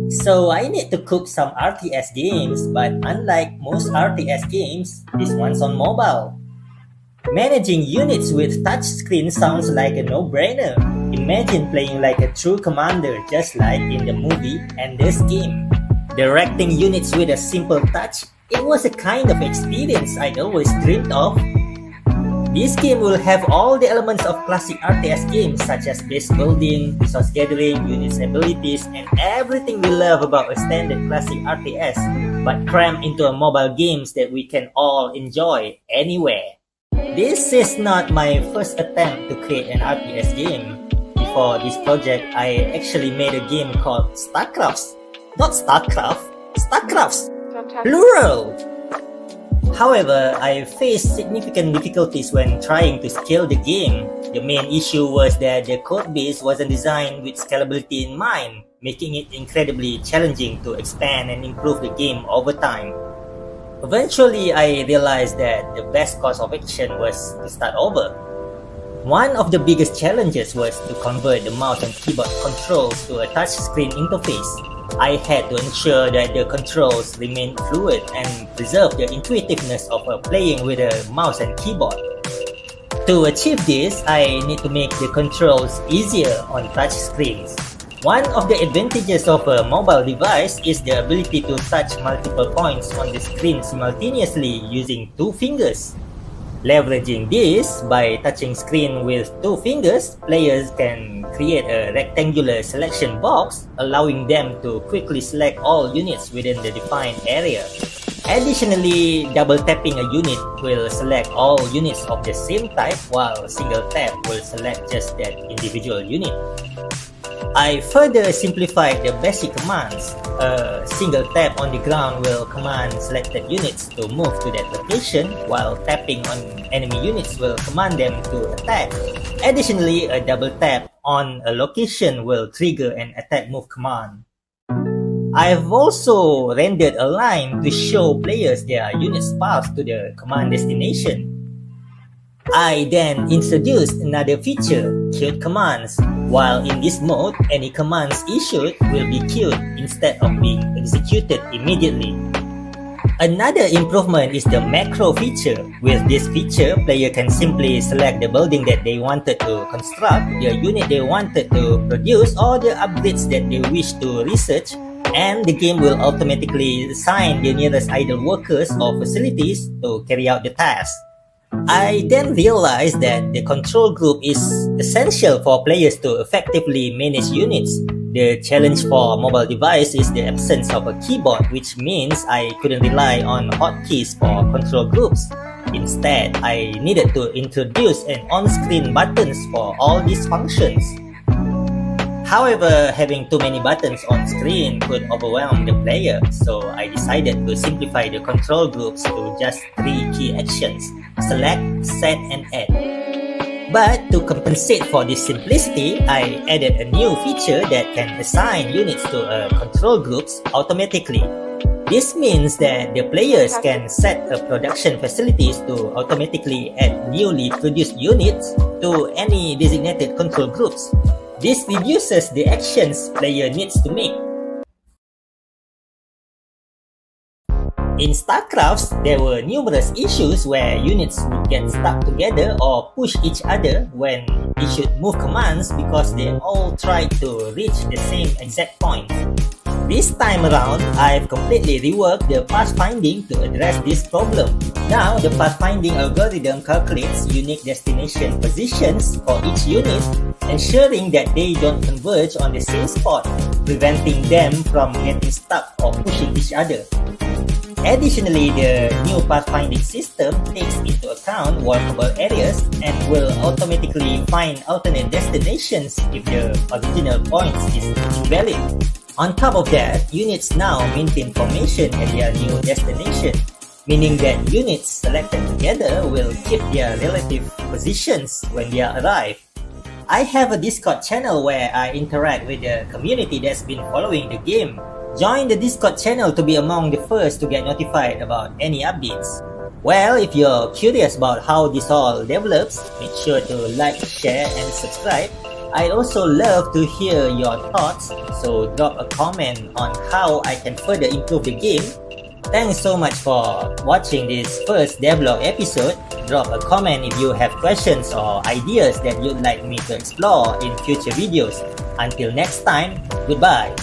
So I need to cook some RTS games, but unlike most RTS games, this one's on mobile. Managing units with touchscreen sounds like a no-brainer. Imagine playing like a true commander just like in the movie and this game. Directing units with a simple touch, it was a kind of experience I'd always dreamed of. This game will have all the elements of classic RTS games such as base building, resource gathering, units abilities, and everything we love about a standard classic RTS, but crammed into a mobile games that we can all enjoy anywhere. This is not my first attempt to create an RTS game. Before this project, I actually made a game called Starkrafts. Not Starcraft, Starkrafts, plural! However, I faced significant difficulties when trying to scale the game. The main issue was that the codebase wasn't designed with scalability in mind, making it incredibly challenging to expand and improve the game over time. Eventually, I realized that the best course of action was to start over. One of the biggest challenges was to convert the mouse and keyboard controls to a touchscreen interface. I had to ensure that the controls remained fluid and preserve the intuitiveness of playing with a mouse and keyboard. To achieve this, I need to make the controls easier on touch screens. One of the advantages of a mobile device is the ability to touch multiple points on the screen simultaneously using 2 fingers. Leveraging this, by touching screen with 2 fingers, players can create a rectangular selection box, allowing them to quickly select all units within the defined area. Additionally, double tapping a unit will select all units of the same type, while single tap will select just that individual unit. I further simplified the basic commands. A single tap on the ground will command selected units to move to that location, while tapping on enemy units will command them to attack. Additionally, a double tap on a location will trigger an attack move command. I've also rendered a line to show players their unit's path to the command destination. I then introduced another feature, queued commands. While in this mode, any commands issued will be queued instead of being executed immediately. Another improvement is the macro feature. With this feature, player can simply select the building that they wanted to construct, the unit they wanted to produce, or the upgrades that they wish to research, and the game will automatically assign the nearest idle workers or facilities to carry out the task. I then realized that the control group is essential for players to effectively manage units. The challenge for a mobile device is the absence of a keyboard, which means I couldn't rely on hotkeys for control groups. Instead, I needed to introduce an on-screen buttons for all these functions. However, having too many buttons on screen could overwhelm the player, so I decided to simplify the control groups to just 3 key actions: select, set, and add. But to compensate for this simplicity, I added a new feature that can assign units to control groups automatically. This means that the players can set production facilities to automatically add newly produced units to any designated control groups. This reduces the actions player needs to make. In Starkrafts, there were numerous issues where units would get stuck together or push each other when issued move commands because they all tried to reach the same exact point. This time around, I've completely reworked the pathfinding to address this problem. Now, the pathfinding algorithm calculates unique destination positions for each unit, ensuring that they don't converge on the same spot, preventing them from getting stuck or pushing each other. Additionally, the new pathfinding system takes into account walkable areas and will automatically find alternate destinations if the original point is invalid. On top of that, units now maintain formation at their new destination, meaning that units selected together will keep their relative positions when they arrive. I have a Discord channel where I interact with the community that's been following the game. Join the Discord channel to be among the first to get notified about any updates. Well, if you're curious about how this all develops, make sure to like, share, and subscribe. I'd also love to hear your thoughts, so drop a comment on how I can further improve the game. Thanks so much for watching this first devlog episode. Drop a comment if you have questions or ideas that you'd like me to explore in future videos. Until next time, goodbye.